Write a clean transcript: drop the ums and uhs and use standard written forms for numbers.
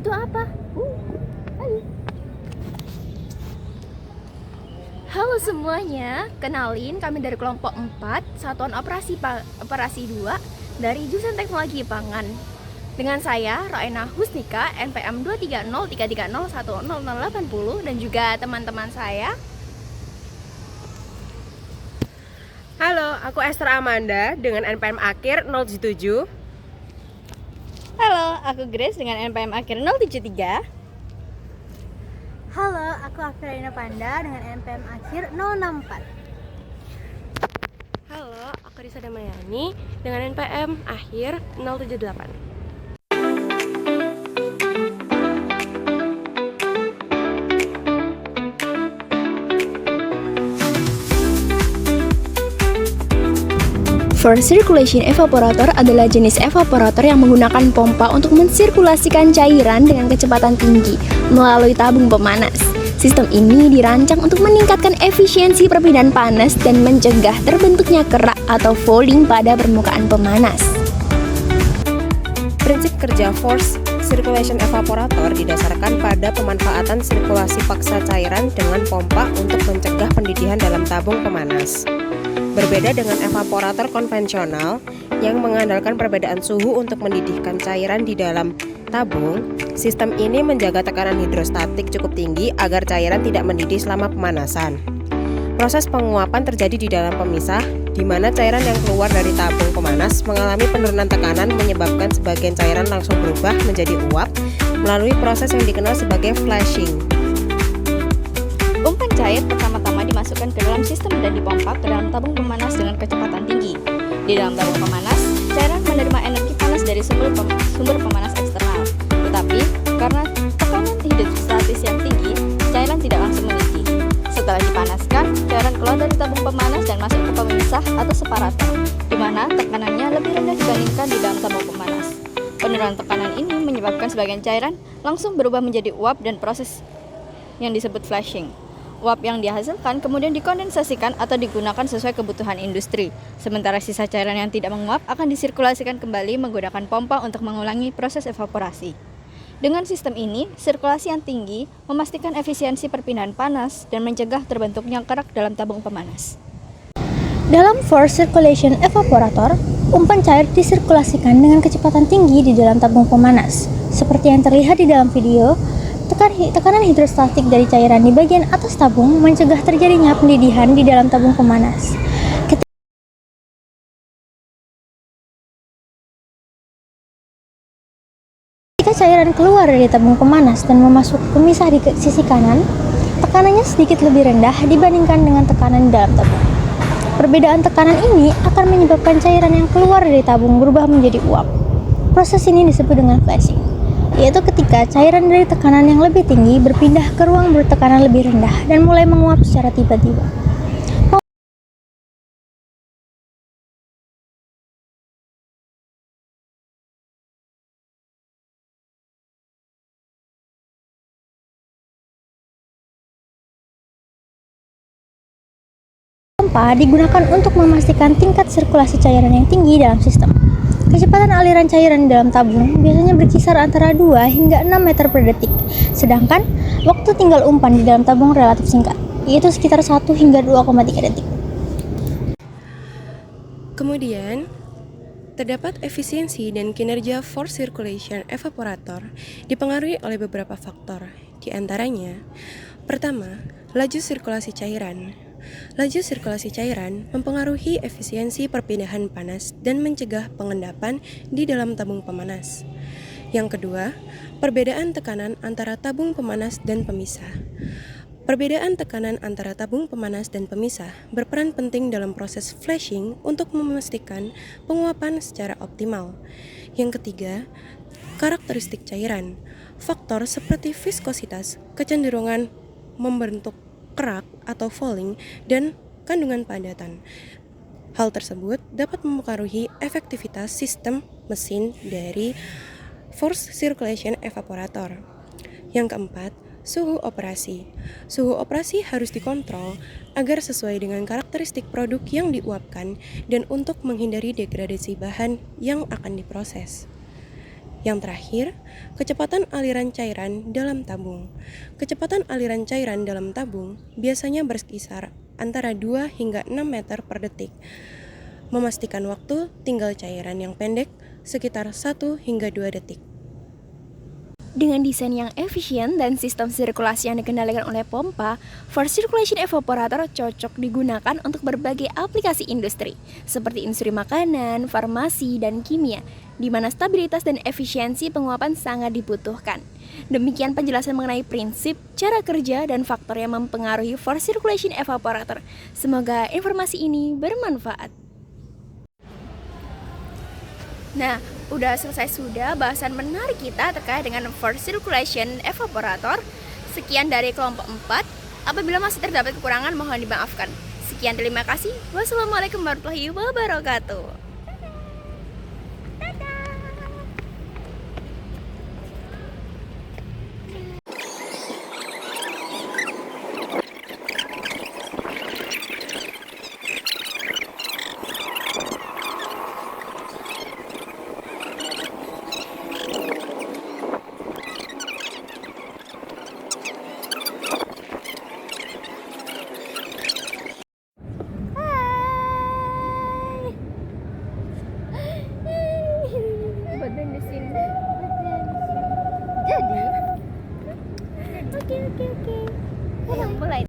Itu apa? Hai. Halo semuanya, kenalin kami dari kelompok 4 Satuan Operasi 2 dari Jurusan Teknologi Pangan. Dengan saya, Roena Husnika, NPM 23033010080, dan juga teman-teman saya. Halo, aku Esther Amanda dengan NPM akhir 077. Halo, aku Grace dengan NPM akhir 073. Halo, aku Afrina Panda dengan NPM akhir 064. Halo, aku Risa Damayani dengan NPM akhir 078. Force Circulation Evaporator adalah jenis evaporator yang menggunakan pompa untuk mensirkulasikan cairan dengan kecepatan tinggi melalui tabung pemanas. Sistem ini dirancang untuk meningkatkan efisiensi perpindahan panas dan mencegah terbentuknya kerak atau fouling pada permukaan pemanas. Prinsip kerja Force Circulation Evaporator didasarkan pada pemanfaatan sirkulasi paksa cairan dengan pompa untuk mencegah pendidihan dalam tabung pemanas. Berbeda dengan evaporator konvensional yang mengandalkan perbedaan suhu untuk mendidihkan cairan di dalam tabung, sistem ini menjaga tekanan hidrostatik cukup tinggi agar cairan tidak mendidih selama pemanasan. Proses penguapan terjadi di dalam pemisah, di mana cairan yang keluar dari tabung pemanas mengalami penurunan tekanan menyebabkan sebagian cairan langsung berubah menjadi uap melalui proses yang dikenal sebagai flashing. Umpan cair pertama-tama dimasukkan ke dalam sistem dan dipompa ke dalam tabung pemanas dengan kecepatan tinggi. Di dalam tabung pemanas, cairan menerima energi panas dari sumber pemanas eksternal. Tetapi, karena tekanan hidrostatis yang tinggi, cairan tidak langsung mendidih. Setelah dipanaskan, cairan keluar dari tabung pemanas dan masuk ke pemisah atau separator, di mana tekanannya lebih rendah dibandingkan di dalam tabung pemanas. Penurunan tekanan ini menyebabkan sebagian cairan langsung berubah menjadi uap dan proses yang disebut flashing. Uap yang dihasilkan kemudian dikondensasikan atau digunakan sesuai kebutuhan industri. Sementara sisa cairan yang tidak menguap akan disirkulasikan kembali menggunakan pompa untuk mengulangi proses evaporasi. Dengan sistem ini, sirkulasi yang tinggi memastikan efisiensi perpindahan panas dan mencegah terbentuknya kerak dalam tabung pemanas. Dalam Force Circulation Evaporator, umpan cair disirkulasikan dengan kecepatan tinggi di dalam tabung pemanas. Seperti yang terlihat di dalam video, tekanan hidrostatik dari cairan di bagian atas tabung mencegah terjadinya pendidihan di dalam tabung pemanas. Ketika cairan keluar dari tabung pemanas dan memasuki pemisah di sisi kanan, tekanannya sedikit lebih rendah dibandingkan dengan tekanan di dalam tabung. Perbedaan tekanan ini akan menyebabkan cairan yang keluar dari tabung berubah menjadi uap. Proses ini disebut dengan flashing, yaitu ketika cairan dari tekanan yang lebih tinggi berpindah ke ruang bertekanan lebih rendah dan mulai menguap secara tiba-tiba. Pompa digunakan untuk memastikan tingkat sirkulasi cairan yang tinggi dalam sistem. Kecepatan aliran cairan di dalam tabung biasanya berkisar antara 2 hingga 6 meter per detik, sedangkan waktu tinggal umpan di dalam tabung relatif singkat, yaitu sekitar 1 hingga 2,3 detik. Kemudian, terdapat efisiensi dan kinerja Force Circulation Evaporator dipengaruhi oleh beberapa faktor, di antaranya: pertama, laju sirkulasi cairan. Laju sirkulasi cairan mempengaruhi efisiensi perpindahan panas dan mencegah pengendapan di dalam tabung pemanas. Yang kedua, perbedaan tekanan antara tabung pemanas dan pemisah. Perbedaan tekanan antara tabung pemanas dan pemisah berperan penting dalam proses flashing untuk memastikan penguapan secara optimal. Yang ketiga, karakteristik cairan. Faktor seperti viskositas, kecenderungan membentuk kerak atau fouling, dan kandungan padatan. Hal tersebut dapat mempengaruhi efektivitas sistem mesin dari Force Circulation Evaporator. Yang keempat, suhu operasi. Suhu operasi harus dikontrol agar sesuai dengan karakteristik produk yang diuapkan dan untuk menghindari degradasi bahan yang akan diproses. Yang terakhir, kecepatan aliran cairan dalam tabung. Kecepatan aliran cairan dalam tabung biasanya berkisar antara 2 hingga 6 meter per detik. Memastikan waktu tinggal cairan yang pendek sekitar 1 hingga 2 detik. Dengan desain yang efisien dan sistem sirkulasi yang dikendalikan oleh pompa, forced circulation evaporator cocok digunakan untuk berbagai aplikasi industri, seperti industri makanan, farmasi, dan kimia, di mana stabilitas dan efisiensi penguapan sangat dibutuhkan. Demikian penjelasan mengenai prinsip, cara kerja, dan faktor yang mempengaruhi forced circulation evaporator. Semoga informasi ini bermanfaat. Nah, udah selesai sudah bahasan menarik kita terkait dengan forced circulation evaporator. Sekian dari kelompok 4. Apabila masih terdapat kekurangan mohon dimaafkan. Sekian, terima kasih. Wassalamualaikum warahmatullahi wabarakatuh.